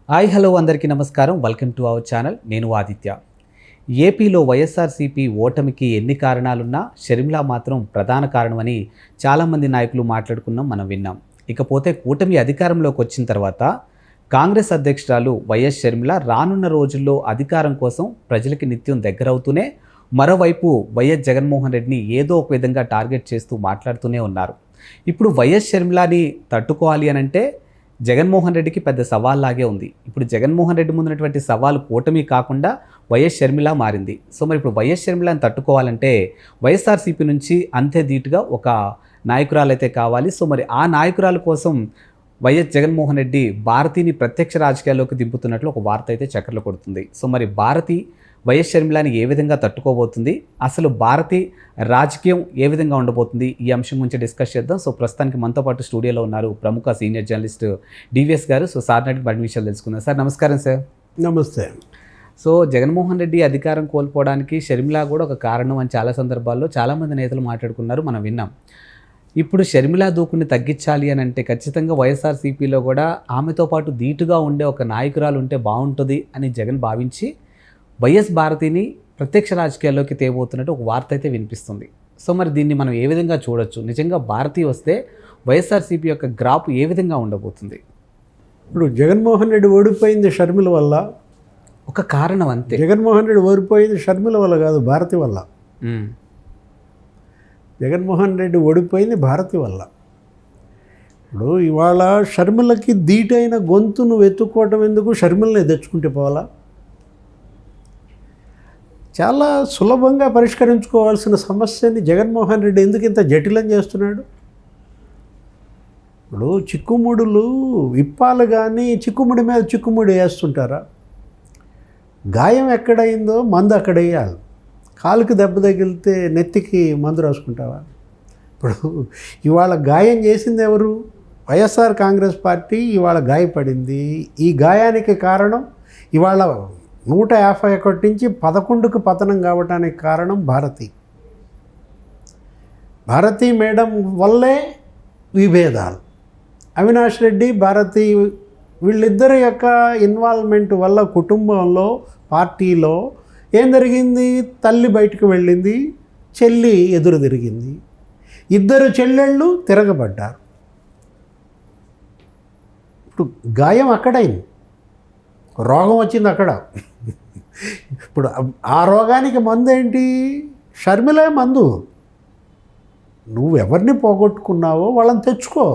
Hi hello అందరికీ నమస్కారం. Welcome to our channel. నేను ఆదిత్య. ఏపీలో వైఎస్ఆర్సీపీ ఓటమికి ఎన్ని కారణాలున్నా షర్మిల మాత్రం ప్రధాన కారణమని చాలామంది నాయకులు మాట్లాడుకున్నాం, మనం విన్నాం. ఇకపోతే కూటమి అధికారంలోకి వచ్చిన తర్వాత కాంగ్రెస్ అధ్యక్షురాలు వైఎస్ షర్మిల రానున్న రోజుల్లో అధికారం కోసం ప్రజలకి నిత్యం దగ్గరవుతూనే, మరోవైపు వైఎస్ జగన్మోహన్ రెడ్డిని ఏదో ఒక విధంగా టార్గెట్ చేస్తూ మాట్లాడుతూనే ఉన్నారు. ఇప్పుడు వైఎస్ షర్మిలని తట్టుకోవాలి అనంటే జగన్మోహన్ రెడ్డికి పెద్ద సవాల్లాగే ఉంది. ఇప్పుడు జగన్మోహన్ రెడ్డి ముందున్నటువంటి సవాలు కూటమి కాకుండా వైఎస్ షర్మిల మారింది. సో మరి ఇప్పుడు వైఎస్ షర్మిలని తట్టుకోవాలంటే వైఎస్ఆర్సీపీ నుంచి అంతే ధీటుగా ఒక నాయకురాలైతే కావాలి. సో మరి ఆ నాయకురాల కోసం వైఎస్ జగన్మోహన్ రెడ్డి భారతిని ప్రత్యక్ష రాజకీయాల్లోకి దింపుతున్నట్లు ఒక వార్త అయితే చక్కర్లు కొడుతుంది. సో మరి భారతి వైఎస్ షర్మిలని ఏ విధంగా తట్టుకోబోతుంది, అసలు భారతి రాజకీయం ఏ విధంగా ఉండబోతుంది, ఈ అంశం గురించి డిస్కస్ చేద్దాం. సో ప్రస్తుతానికి మనతో పాటు స్టూడియోలో ఉన్నారు ప్రముఖ సీనియర్ జర్నలిస్ట్ డివిఎస్ గారు. సో సార్ నాటికి మరిన్ని విషయాలు తెలుసుకుందాం. సార్ నమస్కారం. సార్ నమస్తే. సో జగన్మోహన్ రెడ్డి అధికారం కోల్పోవడానికి షర్మిల కూడా ఒక కారణం అని చాలా సందర్భాల్లో చాలామంది నేతలు మాట్లాడుకున్నారు, మనం విన్నాం. ఇప్పుడు షర్మిల దూకుని తగ్గించాలి అని అంటే ఖచ్చితంగా వైఎస్ఆర్సీపీలో కూడా ఆమెతో పాటు ధీటుగా ఉండే ఒక నాయకురాలు ఉంటే బాగుంటుంది అని జగన్ భావించి వైఎస్ భారతిని ప్రత్యక్ష రాజకీయాల్లోకి తేబోతున్నట్టు ఒక వార్త అయితే వినిపిస్తుంది. సో మరి దీన్ని మనం ఏ విధంగా చూడొచ్చు? నిజంగా భారతి వస్తే వైఎస్ఆర్సీపీ యొక్క గ్రాఫ్ ఏ విధంగా ఉండబోతుంది? ఇప్పుడు జగన్మోహన్ రెడ్డి ఓడిపోయింది షర్మిల వల్ల, ఒక కారణం అంతే. జగన్మోహన్ రెడ్డి ఓడిపోయింది షర్మిల వల్ల కాదు, భారతి వల్ల. జగన్మోహన్ రెడ్డి ఓడిపోయింది భారతి వల్ల. ఇప్పుడు ఇవాళ షర్మిలకి ధీటైన గొంతును వెతుక్కోవటం ఎందుకు? షర్మిలని తెచ్చుకుంటే పోవాలా? చాలా సులభంగా పరిష్కరించుకోవాల్సిన సమస్యని జగన్మోహన్ రెడ్డి ఎందుకు ఇంత జటిలం చేస్తున్నాడు? ఇప్పుడు చిక్కుముడులు విప్పాలు కానీ చిక్కుముడి మీద చిక్కుముడి వేస్తుంటారా? గాయం ఎక్కడైందో మందు అక్కడ వేయాలి. కాలుకి దెబ్బ తగిలితే నెత్తికి మందు రాసుకుంటావా? ఇప్పుడు ఇవాళ గాయం చేసింది ఎవరు? వైఎస్ఆర్ కాంగ్రెస్ పార్టీ ఇవాళ గాయపడింది. ఈ గాయానికి కారణం ఇవాళ 151 నుంచి 11కు పతనం కావడానికి కారణం భారతి. భారతి మేడం వల్లే విభేదాలు. అవినాష్ రెడ్డి, భారతి వీళ్ళిద్దరి యొక్క ఇన్వాల్వ్మెంట్ వల్ల కుటుంబంలో, పార్టీలో ఏం జరిగింది? తల్లి బయటకు వెళ్ళింది, చెల్లి ఎదురు తిరిగింది. ఇద్దరు చెల్లెళ్ళు తిరగబడ్డారు. ఇప్పుడు గాయం అక్కడైంది, రోగం వచ్చింది అక్కడ. ఇప్పుడు ఆ రోగానికి మందు ఏంటి? షర్మిలే మందు. నువ్వెవరిని పోగొట్టుకున్నావో వాళ్ళని తెచ్చుకో,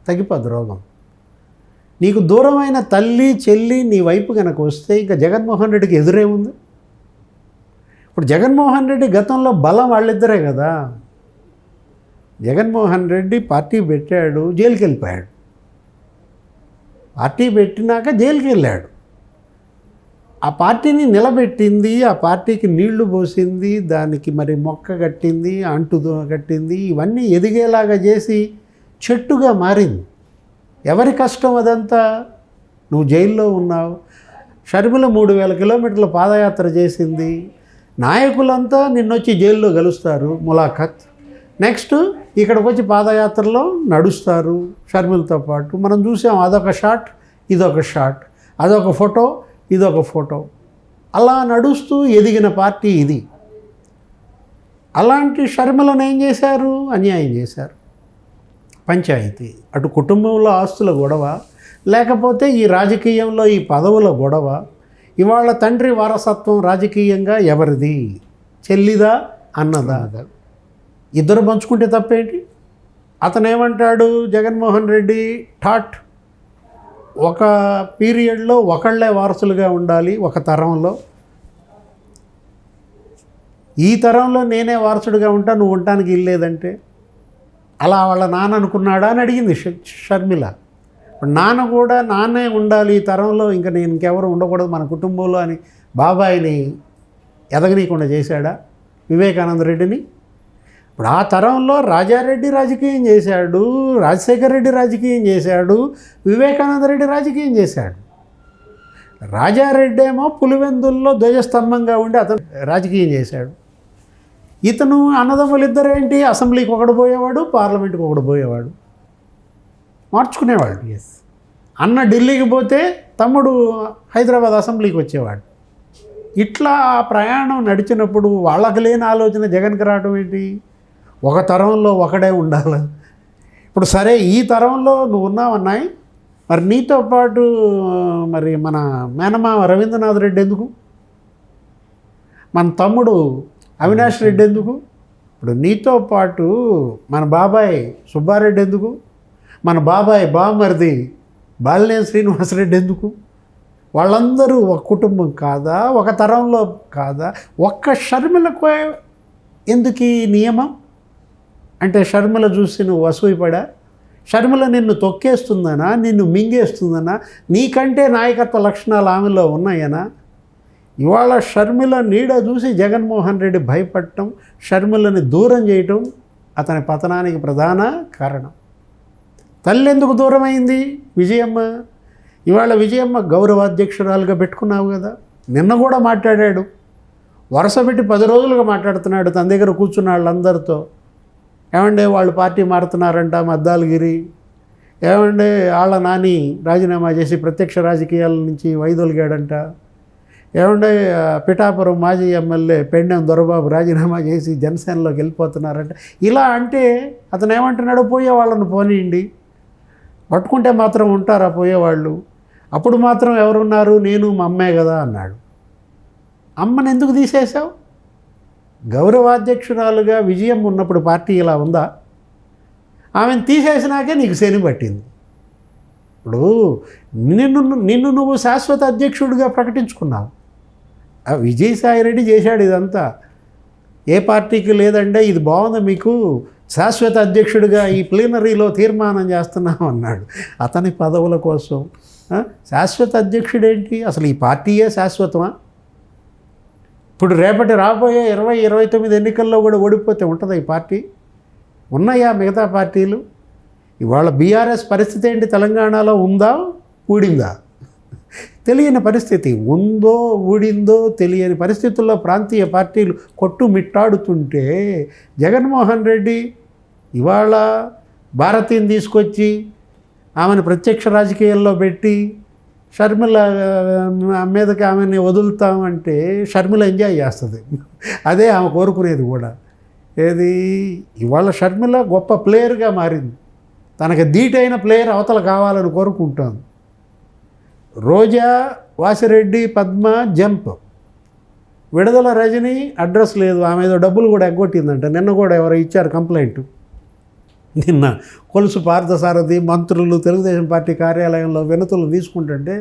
తగ్గిపోద్ది రోగం. నీకు దూరమైన తల్లి, చెల్లి నీ వైపు కనుక వస్తే ఇంకా జగన్మోహన్ రెడ్డికి ఎదురేముంది? ఇప్పుడు జగన్మోహన్ రెడ్డి గతంలో బలం వాళ్ళిద్దరే కదా. జగన్మోహన్ రెడ్డి పార్టీ పెట్టాడు, జైలుకి వెళ్ళిపోయాడు. పార్టీ పెట్టినాక జైలుకి వెళ్ళాడు. ఆ పార్టీని నిలబెట్టింది, ఆ పార్టీకి నీళ్లు పోసింది, దానికి మరి మొక్క కట్టింది, అంటు కట్టింది, ఇవన్నీ ఎదిగేలాగా చేసి చెట్టుగా మారింది. ఎవరి కష్టం అదంతా? నువ్వు జైల్లో ఉన్నావు. షర్మిల 3000 కిలోమీటర్ల పాదయాత్ర చేసింది. నాయకులంతా నిన్నొచ్చి జైల్లో కలుస్తారు, ములాఖత్. నెక్స్ట్ ఇక్కడికి వచ్చి పాదయాత్రలో నడుస్తారు షర్మిలతో పాటు. మనం చూసాం, అదొక షాట్, ఇదొక షాట్, అదొక ఫోటో, ఇదొక ఫోటో. అలా నడుస్తూ ఎదిగిన పార్టీ ఇది. అలాంటి షర్మిలను ఏం చేశారు? అన్యాయం చేశారు. పంచాయతీ, అటు కుటుంబంలో ఆస్తుల గొడవ, లేకపోతే ఈ రాజకీయంలో ఈ పదవుల గొడవ. ఇవాళ తండ్రి వారసత్వం రాజకీయంగా ఎవరిది? చెల్లిదా, అన్నదా? ఇద్దరు పంచుకుంటే తప్పేంటి? అతను ఏమంటాడు జగన్మోహన్ రెడ్డి? థాట్ ఒక పీరియడ్లో ఒకళ్ళే వారసులుగా ఉండాలి, ఒక తరంలో. ఈ తరంలో నేనే వారసుడిగా ఉంటా, నువ్వు ఉండటానికి ఇల్లేదంటే అలా వాళ్ళ నాన్న అనుకున్నాడా అని అడిగింది షర్మిల. నాన్న కూడా నాన్నే ఉండాలి ఈ తరంలో, ఇంకా నేను ఇంకెవరు ఉండకూడదు మన కుటుంబంలో అని బాబాయిని ఎదగనీయకుండా చేశాడా వివేకానంద రెడ్డిని? ఇప్పుడు ఆ తరంలో రాజారెడ్డి రాజకీయం చేశాడు, రాజశేఖర రెడ్డి రాజకీయం చేశాడు, వివేకానంద రెడ్డి రాజకీయం చేశాడు. రాజారెడ్డి ఏమో పులివెందుల్లో ధ్వజస్తంభంగా ఉండి అతను రాజకీయం చేశాడు. ఇతను అన్నదమ్ములు ఇద్దరేంటి? అసెంబ్లీకి ఒకడు పోయేవాడు, పార్లమెంట్కి ఒకడు పోయేవాడు, మార్చుకునేవాడు. అన్న ఢిల్లీకి పోతే తమ్ముడు హైదరాబాద్ అసెంబ్లీకి వచ్చేవాడు. ఇట్లా ఆ ప్రయాణం నడిచినప్పుడు వాళ్ళకి లేని ఆలోచన జగన్కి రావడం ఏంటి? ఒక తరంలో ఒకడే ఉండాలి. ఇప్పుడు సరే ఈ తరంలో నువ్వు ఉన్నావన్నాయి, మరి నీతో పాటు మరి మన మేనమామ రవీంద్రనాథ్ రెడ్డి ఎందుకు? మన తమ్ముడు అవినాష్ రెడ్డి ఎందుకు? ఇప్పుడు నీతో పాటు మన బాబాయ్ సుబ్బారెడ్డి ఎందుకు? మన బాబాయ్ బామర్ది బాలినేని శ్రీనివాసరెడ్డి ఎందుకు? వాళ్ళందరూ ఒక కుటుంబం కాదా? ఒక తరంలో కాదా? ఒక్క షర్మిలకు ఎందుకు ఈ నియమం? అంటే షర్మిల చూసి నువ్వు అసూయపడా? షర్మిల నిన్ను తొక్కేస్తుందనా, నిన్ను మింగేస్తుందనా, నీకంటే నాయకత్వ లక్షణాలు ఆమెలో ఉన్నాయనా? ఇవాళ షర్మిల నీడ చూసి జగన్మోహన్ రెడ్డి భయపడటం, షర్మిలని దూరం చేయటం అతని పతనానికి ప్రధాన కారణం. తల్లి ఎందుకు దూరమైంది? విజయమ్మ. ఇవాళ విజయమ్మ గౌరవాధ్యక్షురాలుగా పెట్టుకున్నావు కదా. నిన్న కూడా మాట్లాడాడు, వరుస పెట్టి 10 రోజులుగా మాట్లాడుతున్నాడు తన దగ్గర కూర్చున్న వాళ్ళందరితో. ఏమండే వాళ్ళు పార్టీ మారుతున్నారంట మద్దాలగిరి, ఏమండే వాళ్ళ నాని రాజీనామా చేసి ప్రత్యక్ష రాజకీయాల నుంచి వైదొలిగాడంట, ఏమండే పిఠాపురం మాజీ ఎమ్మెల్యే పెండెం దొరబాబు రాజీనామా చేసి జనసేనలోకి వెళ్ళిపోతున్నారంట. ఇలా అంటే అతను ఏమంటున్నాడు, పోయే వాళ్ళను పోనీయండి, పట్టుకుంటే మాత్రం ఉంటారా పోయేవాళ్ళు? అప్పుడు మాత్రం ఎవరున్నారు, నేను మా అమ్మే కదా అన్నాడు. అమ్మని ఎందుకు తీసేశావు? గౌరవాధ్యక్షురాలుగా విజయం ఉన్నప్పుడు పార్టీ ఇలా ఉందా? ఆమెను తీసేసినాకే నీకు శని పట్టింది. ఇప్పుడు నిన్ను నువ్వు శాశ్వత అధ్యక్షుడిగా ప్రకటించుకున్నావు. విజయసాయిరెడ్డి చేశాడు ఇదంతా. ఏ పార్టీకి లేదంటే ఇది బాగుంది, మీకు శాశ్వత అధ్యక్షుడిగా ఈ ప్లీనరీలో తీర్మానం చేస్తున్నాం అన్నాడు. అతని పదవుల కోసం శాశ్వత అధ్యక్షుడేంటి? అసలు ఈ పార్టీయే శాశ్వతమా? ఇప్పుడు రేపటి రాబోయే 2029 ఎన్నికల్లో కూడా ఓడిపోతే ఉంటుందా ఈ పార్టీ? ఉన్నాయా మిగతా పార్టీలు? ఇవాళ బీఆర్ఎస్ పరిస్థితి ఏంటి? తెలంగాణలో ఉందా, ఊడిందా? తెలియని పరిస్థితి. ఉందో ఊడిందో తెలియని పరిస్థితుల్లో ప్రాంతీయ పార్టీలు కొట్టుమిట్టాడుతుంటే జగన్మోహన్ రెడ్డి ఇవాళ భారతిని తీసుకొచ్చి ఆమెను ప్రత్యక్ష రాజకీయాల్లో పెట్టి షర్మిల మీదకి ఆమెని వదులుతామంటే షర్మిల ఎంజాయ్ చేస్తుంది. అదే ఆమె కోరుకునేది కూడా. ఏది ఇవాళ షర్మిల గొప్ప ప్లేయర్గా మారింది. తనకి ధీటైన ప్లేయర్ అవతల కావాలని కోరుకుంటాను. రోజా, వాసిరెడ్డి, పద్మ జంప్. విడుదల రజని అడ్రస్ లేదు, ఆమె ఏదో డబ్బులు కూడా ఎగ్గొట్టిందంట. నిన్న కూడా ఎవరో ఇచ్చారు కంప్లైంట్. నిన్న కొలుసు పార్థసారథి మంత్రులు తెలుగుదేశం పార్టీ కార్యాలయంలో వినతులు తీసుకుంటుంటే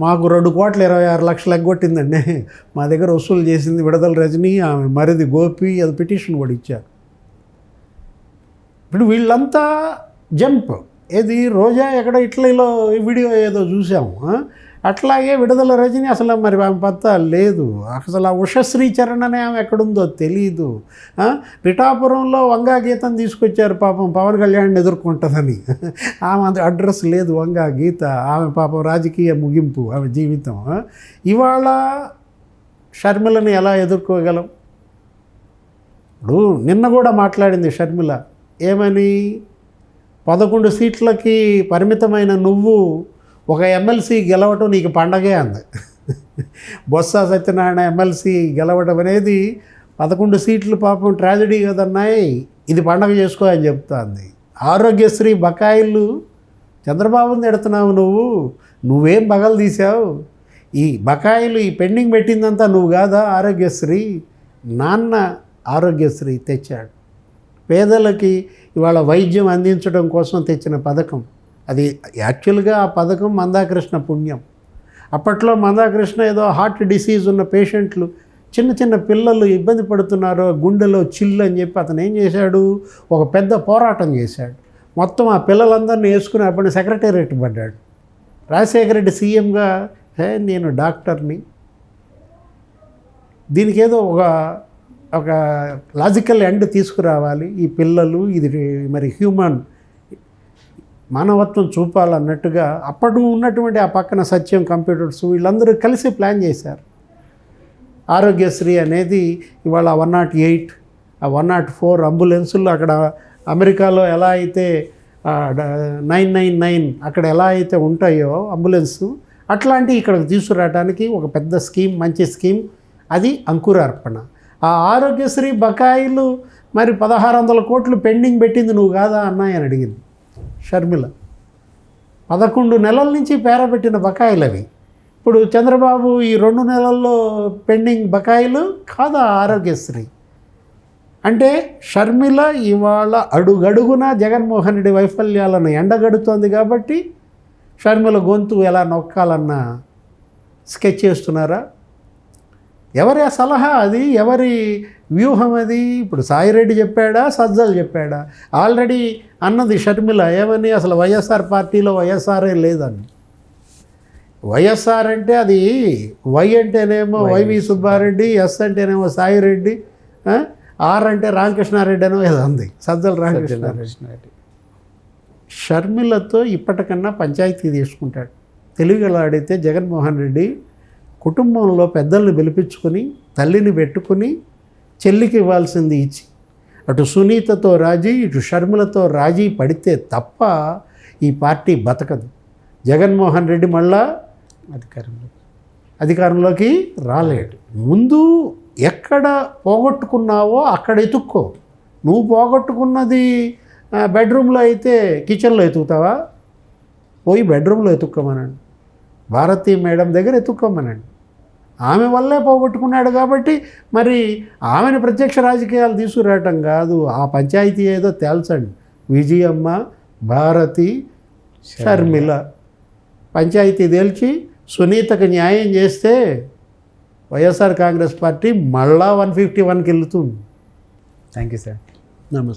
మాకు 2,26,00,000 ఎగ్గొట్టిందండి, మా దగ్గర వసూలు చేసింది విడుదల రజని, ఆమె మరిది గోపి, అది పిటిషన్ కూడా ఇచ్చారు. ఇప్పుడు వీళ్ళంతా జంప్. ఏది రోజా ఎక్కడ ఇట్లీలో వీడియో ఏదో చూసాము, అట్లాగే విడుదల రజని అసలు మరి ఆమె పత్తా లేదు. అసలు ఆ ఉషశ్రీ చరణ్ అనే ఆమె ఎక్కడుందో తెలీదు. పిఠాపురంలో వంగా గీతం తీసుకొచ్చారు పాపం పవన్ కళ్యాణ్ని ఎదుర్కొంటుందని. ఆమె అడ్రస్ లేదు వంగా గీత. ఆమె పాపం రాజకీయ ముగింపు ఆమె జీవితం. ఇవాళ షర్మిలని ఎలా ఎదుర్కోగలం? ఇప్పుడు నిన్న కూడా మాట్లాడింది షర్మిల. ఏమని? 11 సీట్లకి పరిమితమైన నువ్వు ఒక ఎమ్మెల్సీ గెలవటం నీకు పండగే అంది. బొత్స సత్యనారాయణ ఎమ్మెల్సీ గెలవడం అనేది 11 సీట్లు పాపం ట్రాజడీ కదన్నాయి, ఇది పండగ చేసుకో అని చెప్తాంది. ఆరోగ్యశ్రీ బకాయిలు చంద్రబాబుని ఎడుతున్నావు నువ్వేం బగలు తీసావు? ఈ బకాయిలు ఈ పెండింగ్ పెట్టిందంతా నువ్వు కాదా? ఆరోగ్యశ్రీ నాన్న ఆరోగ్యశ్రీ తెచ్చాడు. పేదలకి ఇవాళ వైద్యం అందించడం కోసం తెచ్చిన పథకం అది. యాక్చువల్గా ఆ పథకం మందాకృష్ణ పుణ్యం. అప్పట్లో మందాకృష్ణ ఏదో హార్ట్ డిసీజ్ ఉన్న పేషెంట్లు, చిన్న చిన్న పిల్లలు ఇబ్బంది పడుతున్నారు, గుండెలో చిల్లు అని చెప్పి అతను ఏం చేశాడు, ఒక పెద్ద పోరాటం చేశాడు. మొత్తం ఆ పిల్లలందరినీ వేసుకుని అప్పుడు సెక్రటేరియట్ పడ్డాడు. రాజశేఖర రెడ్డి సీఎంగా నేను డాక్టర్ని, దీనికి ఏదో ఒక లాజికల్ ఎండ్ తీసుకురావాలి, ఈ పిల్లలు ఇది మరి హ్యూమన్ మానవత్వం చూపాలన్నట్టుగా అప్పటి ఉన్నటువంటి ఆ పక్కన సత్యం కంప్యూటర్స్ వీళ్ళందరూ కలిసి ప్లాన్ చేశారు. ఆరోగ్యశ్రీ అనేది ఇవాళ 108, 104 అంబులెన్సులు అక్కడ అమెరికాలో ఎలా అయితే 999 అక్కడ ఎలా అయితే ఉంటాయో అంబులెన్స్ అట్లాంటివి ఇక్కడికి తీసుకురావడానికి ఒక పెద్ద స్కీమ్, మంచి స్కీమ్, అది అంకురార్పణ. ఆ ఆరోగ్యశ్రీ బకాయిలు మరి 1600 కోట్లు పెండింగ్ పెట్టింది నువ్వు కాదా అన్నాయి అని అడిగింది షర్మిల. 11 నెలల నుంచి పేరబెట్టిన బకాయిలు అవి. ఇప్పుడు చంద్రబాబు ఈ 2 నెలల్లో పెండింగ్ బకాయిలు కాదా ఆరోగ్యశ్రీ అంటే? షర్మిల ఇవాళ అడుగడుగున జగన్మోహన్ రెడ్డి వైఫల్యాలను ఎండగడుతోంది కాబట్టి షర్మిల గొంతు ఎలా నొక్కాలన్న స్కెచ్ చేస్తున్నారా? ఎవరి సలహా అది? ఎవరి వ్యూహం అది? ఇప్పుడు సాయిరెడ్డి చెప్పాడా, సజ్జలు చెప్పాడా? ఆల్రెడీ అన్నది షర్మిల ఏమని, అసలు వైఎస్ఆర్ పార్టీలో వైఎస్ఆర్ఏ లేదని. వైఎస్ఆర్ అంటే అది వై అంటేనేమో వైవి సుబ్బారెడ్డి, ఎస్ అంటేనేమో సాయిరెడ్డి, ఆర్ అంటే రామకృష్ణారెడ్డి అనో ఏదో ఉంది, సజ్జల రామకృష్ణారెడ్డి. షర్మిలతో ఇప్పటికన్నా పంచాయతీ తీసుకుంటాడు. తెలుగులాడితే జగన్మోహన్ రెడ్డి కుటుంబంలో పెద్దల్ని పిలిపించుకొని తల్లిని పెట్టుకుని చెల్లికి ఇవ్వాల్సింది ఇచ్చి, అటు సునీతతో రాజీ, ఇటు షర్మిలతో రాజీ పడితే తప్ప ఈ పార్టీ బతకదు. జగన్మోహన్ రెడ్డి మళ్ళా అధికారంలోకి రాలేడు. ముందు ఎక్కడ పోగొట్టుకున్నావో అక్కడ ఎతుక్కో. నువ్వు పోగొట్టుకున్నది బెడ్రూమ్లో అయితే కిచెన్లో ఎతుకుతావా? పోయి బెడ్రూమ్లో ఎతుక్కోమనండి, భారతీ మేడం దగ్గర ఎతుక్కోమనండి. ఆమె వల్లే పోగొట్టుకున్నాడు కాబట్టి మరి ఆమెను ప్రత్యక్ష రాజకీయాలు తీసుకురావటం కాదు, ఆ పంచాయతీ ఏదో తేల్చండి. విజయమ్మ, భారతి, షర్మిల పంచాయతీ తేల్చి సునీతకు న్యాయం చేస్తే వైఎస్ఆర్ కాంగ్రెస్ పార్టీ మళ్ళా 151కి వెళ్తుంది. Thank you sir. నమస్తే.